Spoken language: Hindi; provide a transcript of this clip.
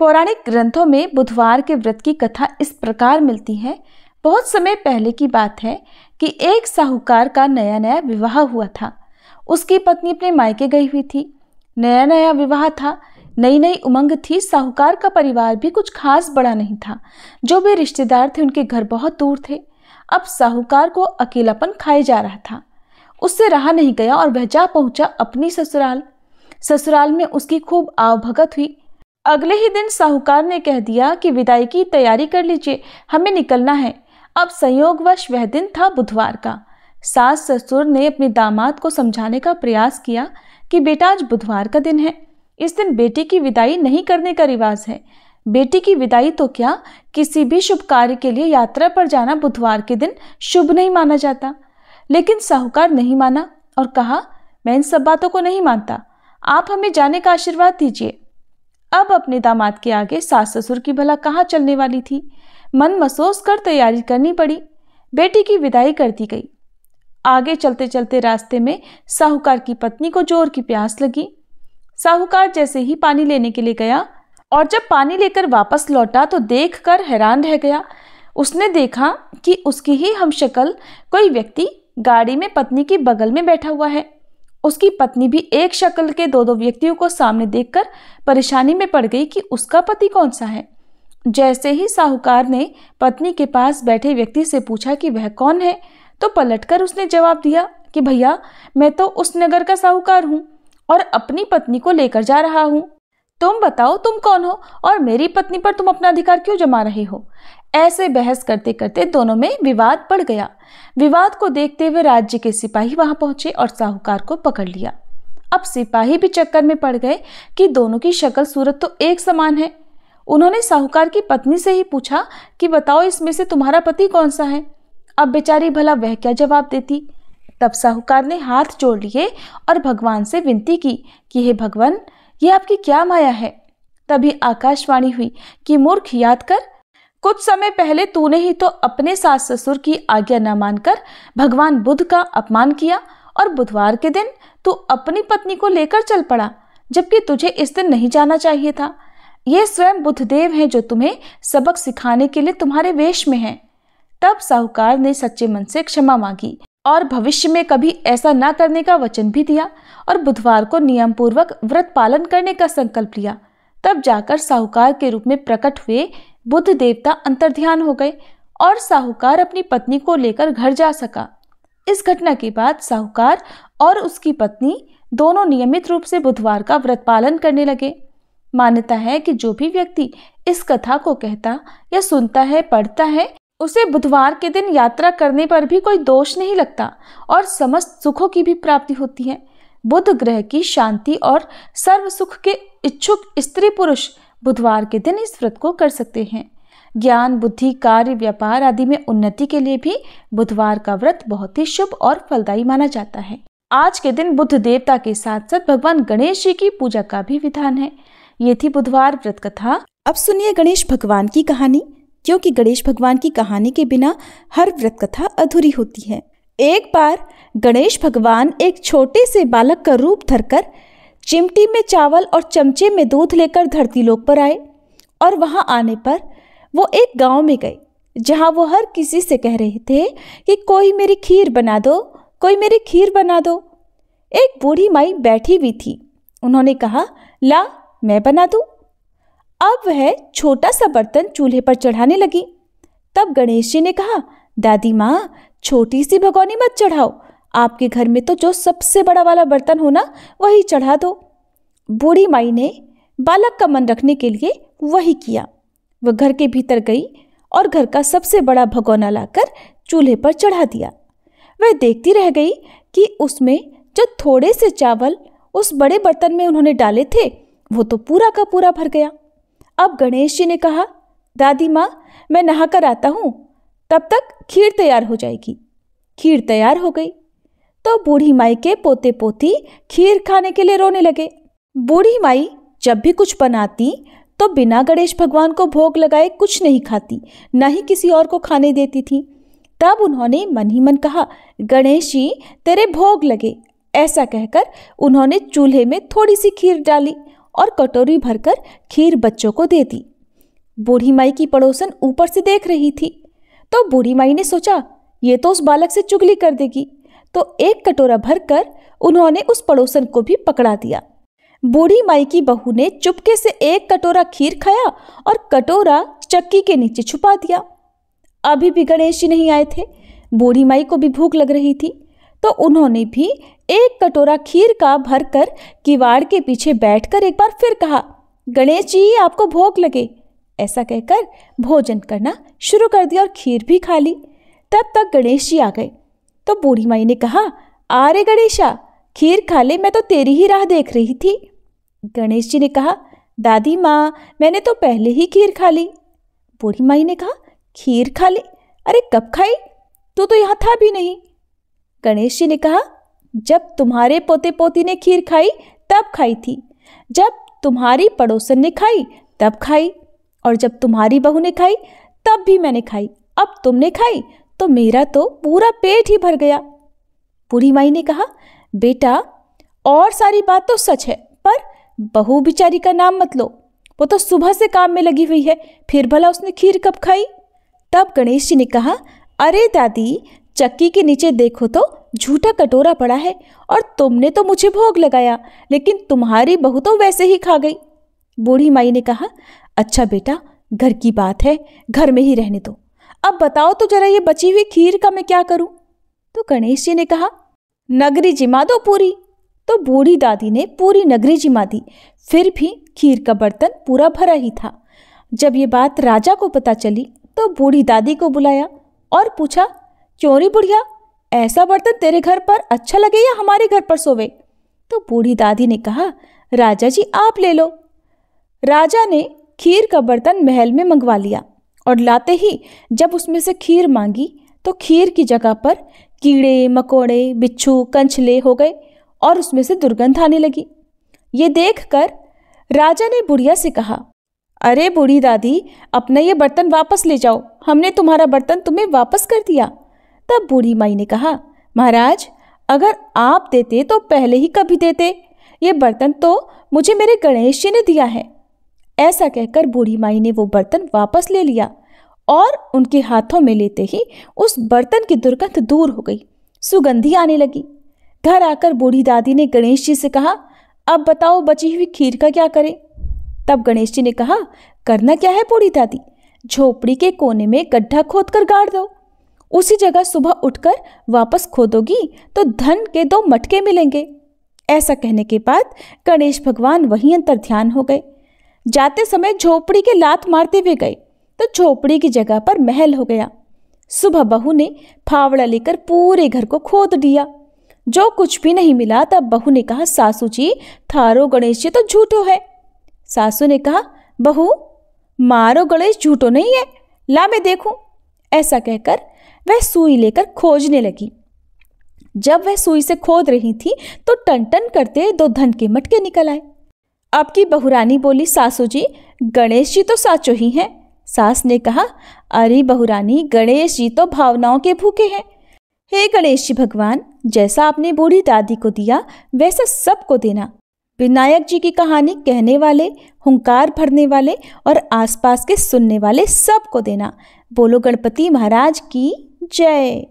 पौराणिक ग्रंथों में बुधवार के व्रत की कथा इस प्रकार मिलती है। बहुत समय पहले की बात है कि एक साहूकार का नया नया विवाह हुआ था। उसकी पत्नी अपने मायके गई हुई थी। नया नया विवाह था, नई नई उमंग थी। साहूकार का परिवार भी कुछ खास बड़ा नहीं था। जो भी रिश्तेदार थे उनके घर बहुत दूर थे। अब साहूकार को अकेलापन खाए जा रहा था। उससे रहा नहीं गया और वह जा पहुंचा अपनी ससुराल। ससुराल में उसकी खूब आवभगत हुई। अगले ही दिन साहूकार ने कह दिया कि विदाई की तैयारी कर लीजिए, हमें निकलना है। अब संयोगवश वह दिन था बुधवार का। सास ससुर ने अपने दामाद को समझाने का प्रयास किया कि बेटा आज बुधवार का दिन है, इस दिन बेटी की विदाई नहीं करने का रिवाज है। बेटी की विदाई तो क्या, किसी भी शुभ कार्य के लिए यात्रा पर जाना बुधवार के दिन शुभ नहीं माना जाता। लेकिन साहूकार नहीं माना और कहा, मैं इन सब बातों को नहीं मानता, आप हमें जाने का आशीर्वाद दीजिए। अब अपने दामाद के आगे सास ससुर की भला कहाँ चलने वाली थी। मन मसोस कर तैयारी करनी पड़ी। बेटी की विदाई कर दी गई। आगे चलते चलते रास्ते में साहूकार की पत्नी को जोर की प्यास लगी। साहूकार जैसे ही पानी लेने के लिए गया और जब पानी लेकर वापस लौटा तो देखकर हैरान रह गया। उसने देखा कि उसकी ही हमशक्ल कोई व्यक्ति गाड़ी में पत्नी की बगल में बैठा हुआ है। उसकी पत्नी भी एक शक्ल के दो व्यक्तियों को सामने देखकर परेशानी में पड़ गई कि उसका पति कौन सा है। जैसे ही साहूकार ने पत्नी के पास बैठे व्यक्ति से पूछा कि वह कौन है, तो पलटकर उसने जवाब दिया कि भैया, मैं तो उस नगर का साहूकार हूँ और अपनी पत्नी को लेकर जा रहा हूँ। तुम बताओ तुम कौन हो और मेरी पत्नी पर तुम अपना अधिकार क्यों जमा रहे हो। ऐसे बहस करते करते दोनों में विवाद बढ़ गया। विवाद को देखते हुए राज्य के सिपाही वहां पहुंचे और साहूकार को पकड़ लिया। अब सिपाही भी चक्कर में पड़ गए कि दोनों की शक्ल सूरत तो एक समान है। उन्होंने साहूकार की पत्नी से ही पूछा कि बताओ इसमें से तुम्हारा पति कौन सा है। अब बेचारी भला वह क्या जवाब देती। तब साहूकार ने हाथ जोड़ लिए और भगवान से विनती की कि हे भगवान, ये आपकी क्या माया है। तभी आकाशवाणी हुई कि मूर्ख, याद कर, कुछ समय पहले तूने ही तो अपने सास ससुर की आज्ञा न मानकर भगवान बुद्ध का अपमान किया और बुधवार के दिन तू अपनी पत्नी को लेकर चल पड़ा, जबकि तुझे इस दिन नहीं जाना चाहिए था। ये स्वयं बुद्धदेव हैं जो तुम्हें सबक सिखाने के लिए तुम्हारे वेश में हैं। तब साहूकार ने सच्चे मन से क्षमा मांगी और भविष्य में कभी ऐसा न करने का वचन भी दिया और बुधवार को नियम पूर्वक व्रत पालन करने का संकल्प लिया। तब जाकर साहूकार के रूप में प्रकट हुए बुद्ध देवता अंतर्ध्यान हो गए और साहूकार अपनी पत्नी को लेकर घर जा सका। इस घटना के बाद साहूकार और उसकी पत्नी दोनों नियमित रूप से बुधवार का व्रत पालन करने लगे। मान्यता है कि जो भी व्यक्ति इस कथा को कहता या सुनता है, पढ़ता है, उसे बुधवार के दिन यात्रा करने पर भी कोई दोष नहीं लगता और समस्त सुखों की भी प्राप्ति होती है। बुध ग्रह की शांति और सर्व सुख के इच्छुक स्त्री पुरुष बुधवार के दिन इस व्रत को कर सकते हैं। ज्ञान, बुद्धि, कार्य, व्यापार आदि में उन्नति के लिए भी बुधवार का व्रत बहुत ही शुभ और फलदायी माना जाता है। आज के दिन बुद्ध देवता के साथ साथ भगवान गणेश जी की पूजा का भी विधान है। ये थी बुधवार व्रत कथा। अब सुनिए गणेश भगवान की कहानी, क्योंकि गणेश भगवान की कहानी के बिना हर व्रत कथा अधूरी होती है। एक बार गणेश भगवान एक छोटे से बालक का रूप धरकर चिमटी में चावल और चमचे में दूध लेकर धरती लोक पर आए और वहां आने पर वो एक गांव में गए जहां वो हर किसी से कह रहे थे कि कोई मेरी खीर बना दो, कोई मेरी खीर बना दो। एक बूढ़ी माई बैठी हुई थी। उन्होंने कहा, ला मैं बना दूं। अब वह छोटा सा बर्तन चूल्हे पर चढ़ाने लगी। तब गणेश जी ने कहा, दादी माँ, छोटी सी भगोनी मत चढ़ाओ, आपके घर में तो जो सबसे बड़ा वाला बर्तन हो ना, वही चढ़ा दो। बूढ़ी माई ने बालक का मन रखने के लिए वही किया। वह घर के भीतर गई और घर का सबसे बड़ा भगोना लाकर चूल्हे पर चढ़ा दिया। वह देखती रह गई कि उसमें जो थोड़े से चावल उस बड़े बर्तन में उन्होंने डाले थे, वो तो पूरा का पूरा भर गया। अब गणेश जी ने कहा, दादी माँ, मैं नहाकर आता हूँ, तब तक खीर तैयार हो जाएगी। खीर तैयार हो गई तो बूढ़ी माई के पोते पोती खीर खाने के लिए रोने लगे। बूढ़ी माई जब भी कुछ बनाती तो बिना गणेश भगवान को भोग लगाए कुछ नहीं खाती, न ही किसी और को खाने देती थी। तब उन्होंने मन ही मन कहा, गणेश जी तेरे भोग लगे। ऐसा कहकर उन्होंने चूल्हे में थोड़ी सी खीर डाली और कटोरी भरकर खीर बच्चों को दे दी। बूढ़ी माई की पड़ोसन ऊपर से देख रही थी, तो बूढ़ी माई ने सोचा ये तो उस बालक से चुगली कर देगी, तो एक कटोरा भरकर उन्होंने उस पड़ोसन को भी पकड़ा दिया। बूढ़ी माई की बहू ने चुपके से एक कटोरा खीर खाया और कटोरा चक्की के नीचे छुपा दिया। अभी भी गणेश जी नहीं आए थे। बूढ़ी माई को भी भूख लग रही थी, तो उन्होंने भी एक कटोरा खीर का भरकर किवाड़ के पीछे बैठकर एक बार फिर कहा, गणेश जी आपको भूख लगे। ऐसा कहकर भोजन करना शुरू कर दिया और खीर भी खा ली। तब तक गणेश जी आ गए, तो बूढ़ी माई ने कहा, अरे गणेशा खीर खा ले, मैं तो तेरी ही राह देख रही थी। गणेश जी ने कहा, दादी माँ मैंने तो पहले ही खीर खा ली। बूढ़ी माई ने कहा, खीर खा ली? अरे कब खाई? तू तो यहाँ था भी नहीं। गणेश जी ने कहा, जब तुम्हारे पोते पोती ने खीर खाई तब खाई थी, जब तुम्हारी पड़ोसन ने खाई तब खाई, और जब तुम्हारी बहू ने खाई तब भी मैंने खाई। अब तुमने खाई तो मेरा तो पूरा पेट ही भर गया। बूढ़ी माई ने कहा, बेटा और सारी बात तो सच है, पर बहू बिचारी का नाम मत लो, वो तो सुबह से काम में लगी हुई है, फिर भला उसने खीर कब खाई? तब गणेश जी ने कहा, अरे दादी चक्की के नीचे देखो तो झूठा कटोरा पड़ा है, और तुमने तो मुझे भोग लगाया, लेकिन तुम्हारी बहू तो वैसे ही खा गई। बूढ़ी माई ने कहा, अच्छा बेटा घर की बात है, घर में ही रहने दो। अब बताओ तो जरा ये बची हुई खीर का मैं क्या करूं? तो गणेश जी ने कहा, नगरी जिमा दो पूरी। तो बूढ़ी दादी ने पूरी नगरी जिमा दी, फिर भी खीर का बर्तन पूरा भरा ही था। जब ये बात राजा को पता चली तो बूढ़ी दादी को बुलाया और पूछा, क्यों रे बुढ़िया, ऐसा बर्तन तेरे घर पर अच्छा लगे या हमारे घर पर सोवे? तो बूढ़ी दादी ने कहा, राजा जी आप ले लो। राजा ने खीर का बर्तन महल में मंगवा लिया, और लाते ही जब उसमें से खीर मांगी तो खीर की जगह पर कीड़े मकोड़े बिच्छू कंछले हो गए और उसमें से दुर्गंध आने लगी। ये देखकर राजा ने बुढ़िया से कहा, अरे बूढ़ी दादी अपना ये बर्तन वापस ले जाओ, हमने तुम्हारा बर्तन तुम्हें वापस कर दिया। तब बूढ़ी माई ने कहा, महाराज अगर आप देते तो पहले ही कभी देते, ये बर्तन तो मुझे मेरे गणेश जी ने दिया है। ऐसा कहकर बूढ़ी माई ने वो बर्तन वापस ले लिया, और उनके हाथों में लेते ही उस बर्तन की दुर्गंध दूर हो गई, सुगंधी आने लगी। घर आकर बूढ़ी दादी ने गणेश जी से कहा, अब बताओ बची हुई खीर का क्या करें? तब गणेश जी ने कहा, करना क्या है बूढ़ी दादी, झोपड़ी के कोने में गड्ढा खोदकर गाड़ दो, उसी जगह सुबह उठकर वापस खोदोगी तो धन के 2 मटके मिलेंगे। ऐसा कहने के बाद गणेश भगवान वहीं अंतर ध्यान हो गए। जाते समय झोपड़ी के लात मारते हुए गए तो झोपड़ी की जगह पर महल हो गया। सुबह बहू ने फावड़ा लेकर पूरे घर को खोद दिया, जो कुछ भी नहीं मिला। तब बहू ने कहा, सासू जी थारो गणेश जी तो झूठो है। सासू ने कहा, बहू मारो गणेश झूठो नहीं है, ला मैं देखूं। ऐसा कहकर वह सुई लेकर खोजने लगी। जब वह सुई से खोद रही थी तो टन टन करते 2 धन के मटके निकल आए। अब की बहुरानी बोली, सासू जी गणेश जी तो साचो ही हैं। सास ने कहा, अरे बहुरानी गणेश जी तो भावनाओं के भूखे हैं। हे गणेश जी भगवान, जैसा आपने बूढ़ी दादी को दिया वैसा सबको देना। विनायक जी की कहानी कहने वाले, हुंकार भरने वाले और आसपास के सुनने वाले सबको देना। बोलो गणपति महाराज की जय।